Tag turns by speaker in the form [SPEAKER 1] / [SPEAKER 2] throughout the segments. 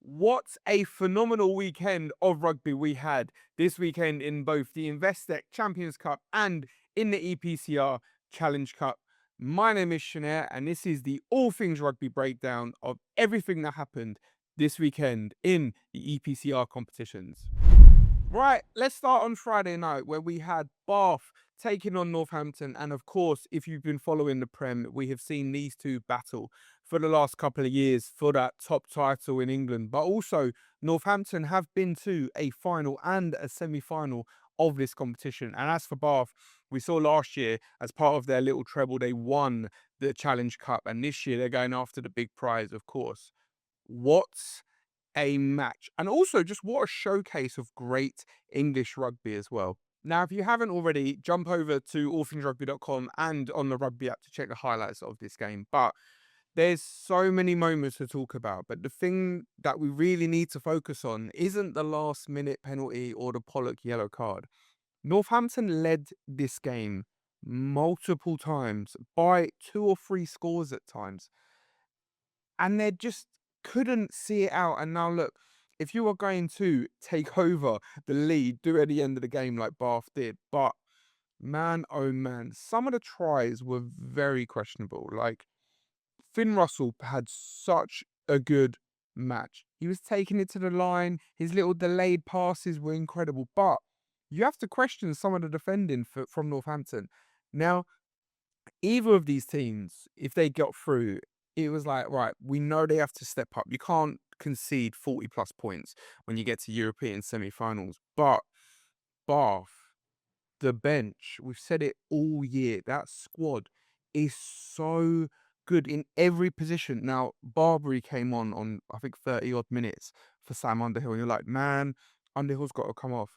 [SPEAKER 1] What a phenomenal weekend of rugby we had this weekend in both the Investec Champions Cup and in the EPCR Challenge Cup. My name is Shanair, and this is the All Things Rugby breakdown of everything that happened this weekend in the EPCR competitions. Right, let's start on Friday night where we had Bath taking on Northampton. And of course, if you've been following the Prem, we have seen these two battle for the last couple of years for that top title in England. But also, Northampton have been to a final and a semi-final of this competition. And as for Bath, we saw last year as part of their little treble, they won the Challenge Cup. And this year they're going after the big prize, of course. What a match. And also just what a showcase of great English rugby as well. Now, if you haven't already, jump over to allthingsrugby.com and on the rugby app to check the highlights of this game. But there's so many moments to talk about. But the thing that we really need to focus on isn't the last minute penalty or the Pollock yellow card. Northampton led this game multiple times by 2 or 3 scores at times, and they just couldn't see it out. And now look, if you are going to take over the lead, do it at the end of the game like Bath did. But man, oh man, some of the tries were very questionable. Like Finn Russell had such a good match. He was taking it to the line. His little delayed passes were incredible. But you have to question some of the defending from Northampton. Now, either of these teams, if they got through, it was like, right, we know they have to step up. You can't concede 40 plus points when you get to European semi-finals. But Bath, the bench, we've said it all year, that squad is so good in every position. Now, Barbary came on I think 30 odd minutes for Sam Underhill. And you're like, man, Underhill's got to come off.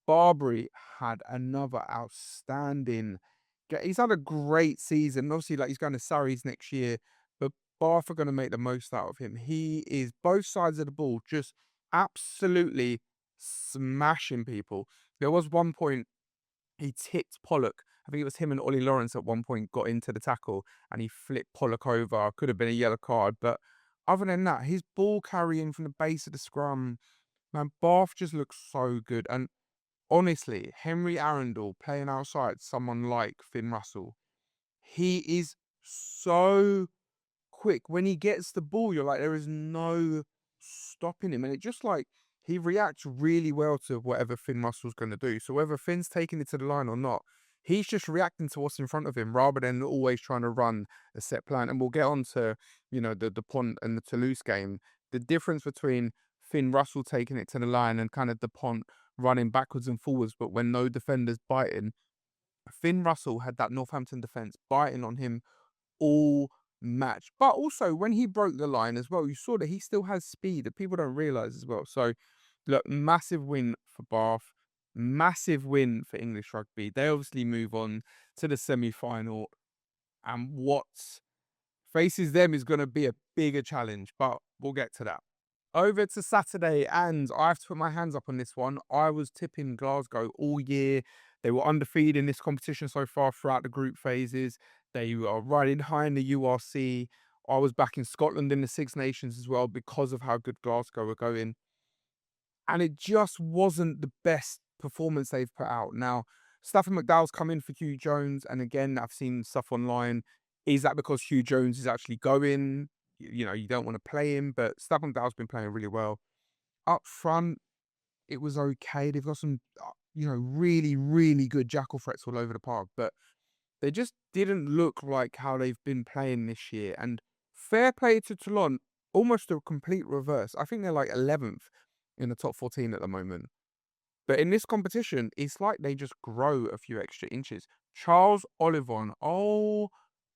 [SPEAKER 1] Barbary had another outstanding. He's had a great season. Obviously, like he's going to Surrey's next year, but Bath are going to make the most out of him. He is both sides of the ball, just absolutely smashing people. There was one point he tipped Pollock. I think it was him and Ollie Lawrence at one point got into the tackle and he flipped Pollock over. Could have been a yellow card, but other than that, his ball carrying from the base of the scrum, man, Bath just looks so good. And honestly, Henry Arundel playing outside someone like Finn Russell, he is so quick. When he gets the ball, you're like, there is no stopping him. And it just like, he reacts really well to whatever Finn Russell's going to do. So whether Finn's taking it to the line or not, he's just reacting to what's in front of him rather than always trying to run a set plan. And we'll get on to, the Pont and the Toulouse game. The difference between Finn Russell taking it to the line and kind of the Pont running backwards and forwards, but when no defender's biting, Finn Russell had that Northampton defence biting on him all match. But also, when he broke the line as well, you saw that he still has speed that people don't realise as well. So, look, massive win for Bath, massive win for English rugby. They obviously move on to the semi-final, and what faces them is going to be a bigger challenge, but we'll get to that. Over to Saturday, and I have to put my hands up on this one. I was tipping Glasgow all year. They were undefeated in this competition so far throughout the group phases. They are riding high in the URC. I was back in Scotland in the Six Nations as well because of how good Glasgow were going. And it just wasn't the best performance they've put out. Now, Stafford McDowell's come in for Hugh Jones. And again, I've seen stuff online. Is that because Hugh Jones is actually going? You don't want to play him, but Stafford McDowell's been playing really well. Up front, it was okay. They've got some, really, really good jackal threats all over the park, but they just didn't look like how they've been playing this year. And fair play to Toulon, almost a complete reverse. I think they're like 11th in the top 14 at the moment. But in this competition, it's like they just grow a few extra inches. Charles Olivon, oh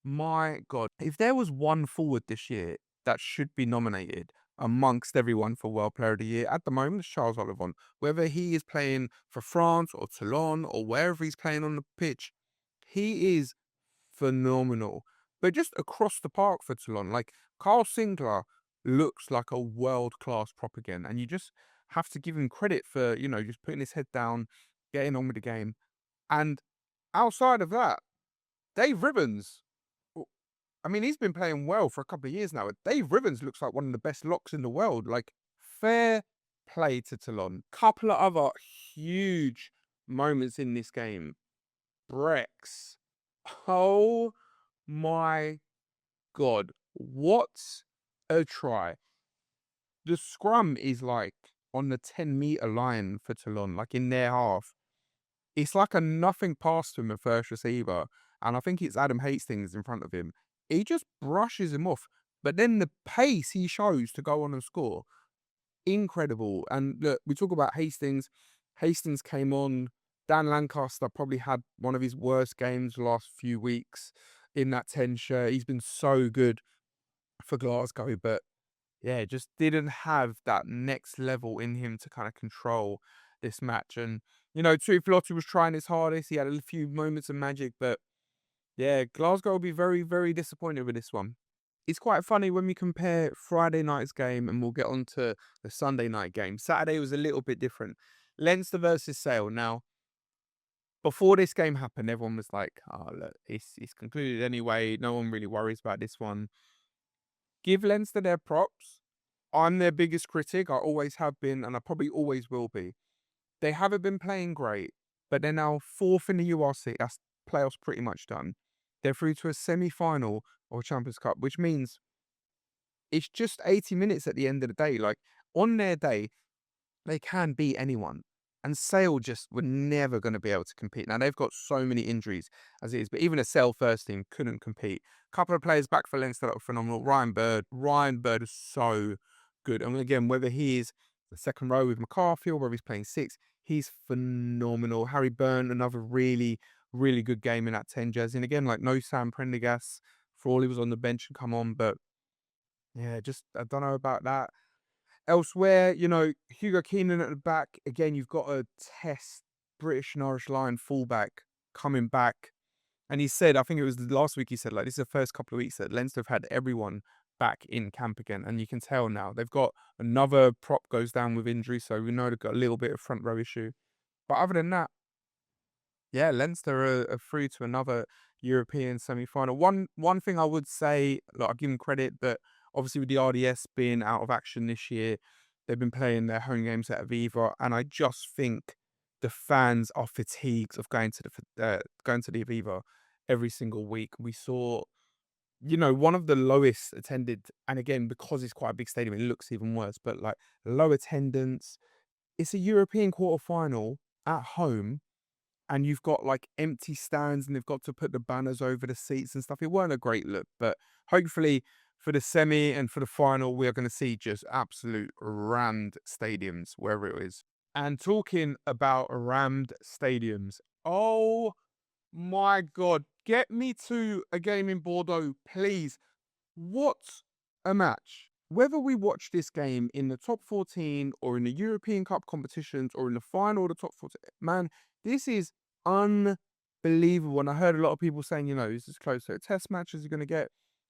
[SPEAKER 1] my God. If there was one forward this year that should be nominated amongst everyone for World Player of the Year, at the moment, it's Charles Olivon. Whether he is playing for France or Toulon or wherever he's playing on the pitch, he is phenomenal. But just across the park for Toulon, like Carl Sinclair looks like a world-class prop again. And you just have to give him credit for, just putting his head down, getting on with the game. And outside of that, Dave Ribbons, I mean, he's been playing well for a couple of years now. Dave Ribbons looks like one of the best locks in the world. Like, fair play to Toulon. Couple of other huge moments in this game. Brex. Oh my God. What a try. The scrum is like on the 10-meter line for Toulon, like in their half. It's like a nothing pass to him at first receiver. And I think it's Adam Hastings in front of him. He just brushes him off. But then the pace he shows to go on and score, incredible. And look, we talk about Hastings. Hastings came on. Dan Lancaster probably had one of his worst games the last few weeks in that 10 shirt. He's been so good for Glasgow, but yeah, just didn't have that next level in him to kind of control this match. And, Tuipulotu was trying his hardest. He had a few moments of magic, but yeah, Glasgow will be very, very disappointed with this one. It's quite funny when we compare Friday night's game, and we'll get on to the Sunday night game. Saturday was a little bit different. Leinster versus Sale. Now, before this game happened, everyone was like, oh, look, it's concluded anyway. No one really worries about this one. Give Leinster their props. I'm their biggest critic. I always have been, and I probably always will be. They haven't been playing great, but they're now fourth in the URC. That's playoffs pretty much done. They're through to a semi-final of Champions Cup, which means it's just 80 minutes at the end of the day. Like, on their day, they can beat anyone. And Sale just were never going to be able to compete. Now, they've got so many injuries as it is, but even a Sale first team couldn't compete. A couple of players back for Leinster that were phenomenal. Ryan Bird is so good. And again, whether he is the second row with McCarthy or whether he's playing six, he's phenomenal. Harry Byrne, another really, really good game in that 10 jersey. And again, like no Sam Prendergast for all he was on the bench and come on, but yeah, just I don't know about that. Elsewhere, Hugo Keenan at the back. Again, you've got a test British and Irish Lion fullback coming back. And he said, I think it was last week, he said, like, this is the first couple of weeks that Leinster have had everyone back in camp again. And you can tell now they've got another prop goes down with injury. So we know they've got a little bit of front row issue. But other than that, yeah, Leinster are through to another European semi-final. One thing I would say, look, I'll give them credit, but obviously with the RDS being out of action this year, they've been playing their home games at Aviva, and I just think the fans are fatigued of going to the Aviva every single week. We saw, one of the lowest attended, and again because it's quite a big stadium, it looks even worse. But like low attendance, it's a European quarterfinal at home. And you've got like empty stands and they've got to put the banners over the seats and stuff. It weren't a great look, but hopefully for the semi and for the final, we are going to see just absolute rammed stadiums wherever it is. And talking about rammed stadiums, oh my God, get me to a game in Bordeaux, please. What a match. Whether we watch this game in the top 14 or in the European Cup competitions or in the final of the top 14, man, this is unbelievable. And I heard a lot of people saying, is as close to a test match as you're going to get.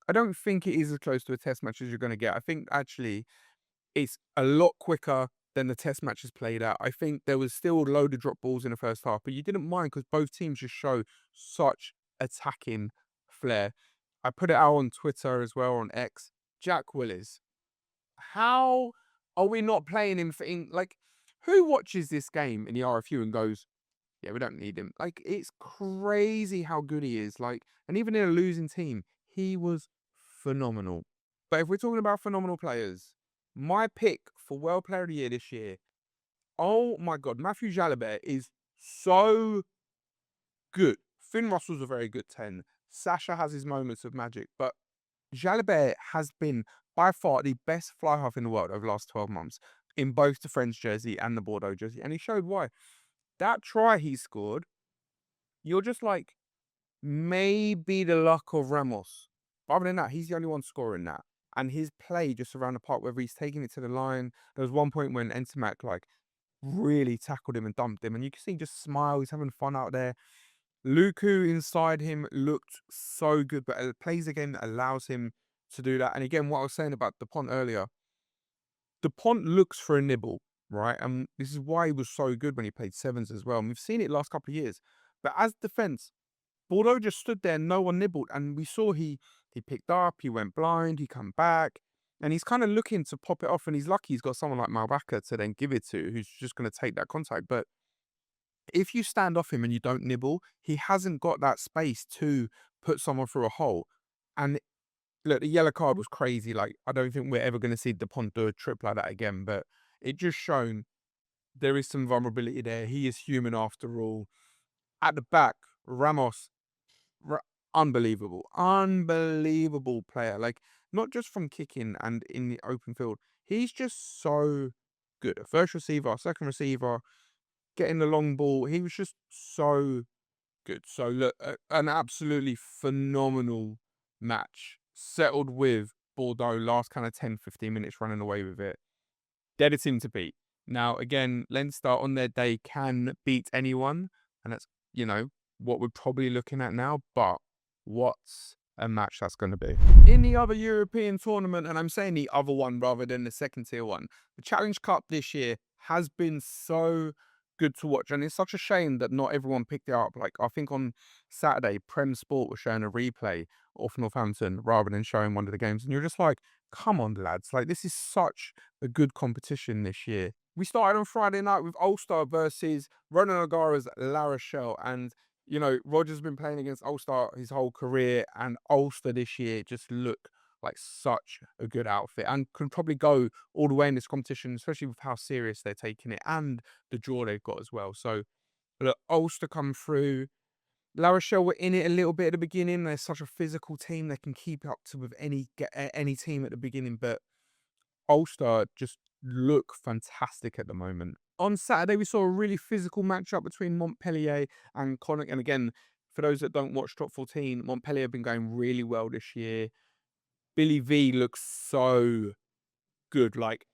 [SPEAKER 1] I don't think it is as close to a test match as you're going to get. I think actually it's a lot quicker than the test matches played out. I think there was still a load of drop balls in the first half, but you didn't mind because both teams just show such attacking flair. I put it out on Twitter as well, on X. Jack Willis. How are we not playing him for like, who watches this game in the RFU and goes, yeah, we don't need him. Like, it's crazy how good he is. Like, and even in a losing team, he was phenomenal. But if we're talking about phenomenal players, my pick for World Player of the Year this year, oh my God, Matthew Jalibert is so good. Finn Russell's a very good 10. Sasha has his moments of magic, but Jalibert has been by far the best fly half in the world over the last 12 months in both the French jersey and the Bordeaux jersey. And he showed why. That try he scored, you're just like, maybe the luck of Ramos. But other than that, he's the only one scoring that. And his play just around the park, whether he's taking it to the line, there was one point when Entimac like really tackled him and dumped him. And you can see he just smile, he's having fun out there. Luku inside him looked so good, but it plays a game that allows him to do that. And again, what I was saying about Dupont earlier, Dupont looks for a nibble, right? And this is why he was so good when he played sevens as well. And we've seen it last couple of years. But as defence, Bordeaux just stood there, no one nibbled. And we saw he picked up, he went blind, he come back. And he's kind of looking to pop it off, and he's lucky he's got someone like Malbaka to then give it to, who's just going to take that contact. But if you stand off him and you don't nibble, he hasn't got that space to put someone through a hole. And look, the yellow card was crazy. Like, I don't think we're ever going to see Dupont do a trip like that again. But it just shown there is some vulnerability there. He is human after all. At the back, Ramos, Ra- unbelievable, unbelievable player. Like, not just from kicking and in the open field, he's just so good. A first receiver, second receiver, getting the long ball. He was just so good. So look, an absolutely phenomenal match. Settled with Bordeaux last kind of 10, 15 minutes running away with it. Dead a team to beat. Now, again, Leinster on their day can beat anyone, and that's, what we're probably looking at now, but what's a match that's going to be. In the other European tournament, and I'm saying the other one rather than the second tier one, the Challenge Cup this year has been so good to watch, and it's such a shame that not everyone picked it up. Like, I think on Saturday, Prem Sport was showing a replay of Northampton rather than showing one of the games, and you're just like, come on, lads, like, this is such a good competition this year. We started on Friday night with Ulster versus Ronan O'Gara's La Rochelle, and Roger's been playing against Ulster his whole career, and Ulster this year just look like such a good outfit and can probably go all the way in this competition, especially with how serious they're taking it and the draw they've got as well. So, look, Ulster come through. La Rochelle were in it a little bit at the beginning. They're such a physical team. They can keep up to with any team at the beginning, but Ulster just look fantastic at the moment. On Saturday, we saw a really physical matchup between Montpellier and Connacht. And again, for those that don't watch Top 14, Montpellier have been going really well this year. Billy V looks so good. Like,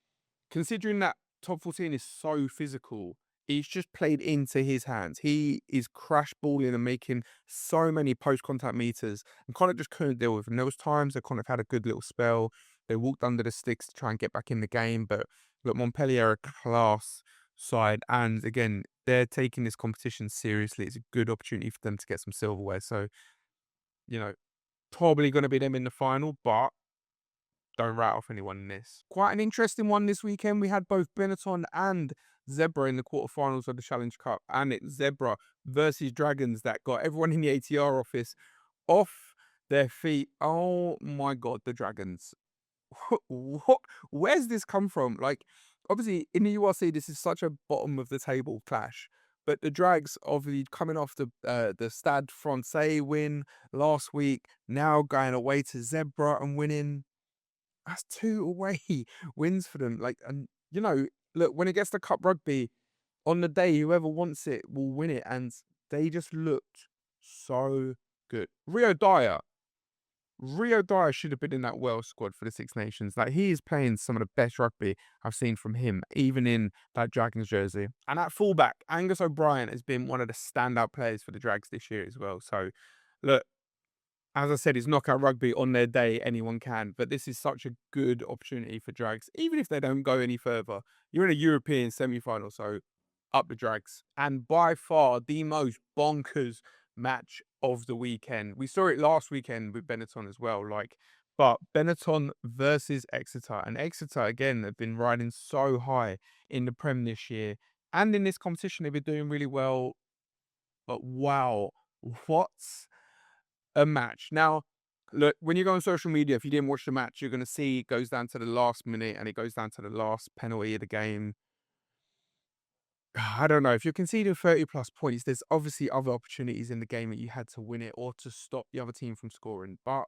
[SPEAKER 1] considering that Top 14 is so physical, he's just played into his hands. He is crash balling and making so many post-contact meters, and Connacht just couldn't deal with him. There was times that Connacht had a good little spell. They walked under the sticks to try and get back in the game, but look, Montpellier are a class side, and again, they're taking this competition seriously. It's a good opportunity for them to get some silverware. So, you know, probably going to be them in the final, but don't write off anyone in this. Quite an interesting one this weekend. We had both Benetton and Zebra in the quarterfinals of the Challenge Cup, and it's Zebra versus Dragons that got everyone in the ATR office off their feet. Oh my God, the Dragons. What? Where's this come from? Like, obviously, in the URC, this is such a bottom of the table clash. But the Drags, obviously, coming off the Stade Francais win last week, now going away to Zebra and winning. That's 2 away wins for them. Like, and look, when it gets to Cup Rugby, on the day, whoever wants it will win it. And they just looked so good. Rio Dyer should have been in that Wales squad for the Six Nations. Like, he is playing some of the best rugby I've seen from him, even in that Dragons jersey. And at fullback, Angus O'Brien has been one of the standout players for the Drags this year as well. So, look, as I said, it's knockout rugby on their day, anyone can. But this is such a good opportunity for Drags, even if they don't go any further. You're in a European semi-final, so up the Drags. And by far the most bonkers match of the weekend. We saw it last weekend with Benetton as well. But Benetton versus Exeter. And Exeter, again, have been riding so high in the Prem this year. And in this competition, they've been doing really well. But wow, what's a match. Now, look, when you go on social media, if you didn't watch the match, you're going to see it goes down to the last minute and it goes down to the last penalty of the game. I don't know. If you're conceding 30 plus points, there's obviously other opportunities in the game that you had to win it or to stop the other team from scoring. But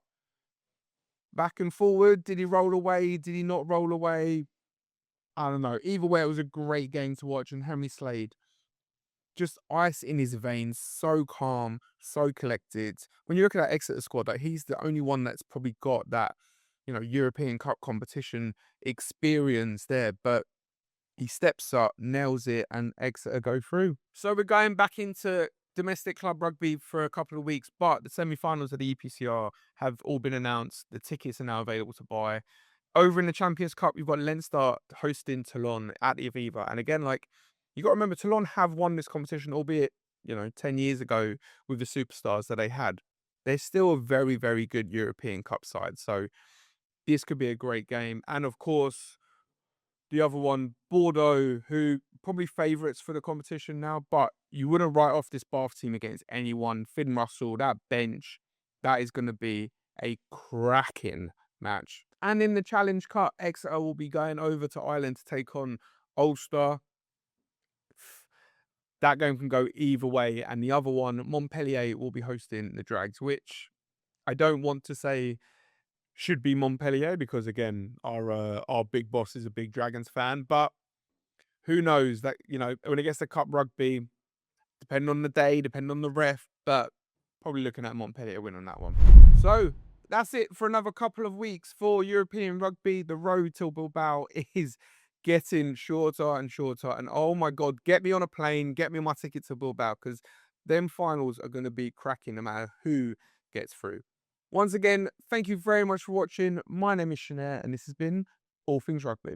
[SPEAKER 1] back and forward, did he roll away? Did he not roll away? I don't know. Either way, it was a great game to watch. And Henry Slade, just ice in his veins, so calm, so collected. When you look at that Exeter squad, like, he's the only one that's probably got that, European Cup competition experience there. But he steps up, nails it, and Exeter go through. So we're going back into domestic club rugby for a couple of weeks, but the semi-finals of the EPCR have all been announced. The tickets are now available to buy. Over in the Champions Cup, you've got Leinster hosting Toulon at the Aviva. And again, like, you got to remember, Toulon have won this competition, albeit, 10 years ago with the superstars that they had. They're still a very, very good European Cup side. So this could be a great game. And of course, the other one, Bordeaux, who probably favourites for the competition now, but you wouldn't write off this Bath team against anyone. Finn Russell, that bench, that is going to be a cracking match. And in the Challenge Cup, Exeter will be going over to Ireland to take on Ulster. That game can go either way. And the other one, Montpellier, will be hosting the Drags, which I don't want to say should be Montpellier because, again, our big boss is a big Dragons fan. But who knows that, when it gets to Cup Rugby, depending on the day, depending on the ref, but probably looking at Montpellier win on that one. So that's it for another couple of weeks for European Rugby. The road to Bilbao is getting shorter and shorter. And oh my God, get me on a plane, get me my ticket to Bilbao, because them finals are going to be cracking no matter who gets through. Once again, thank you very much for watching. My name is Shanair, and this has been All Things Rugby.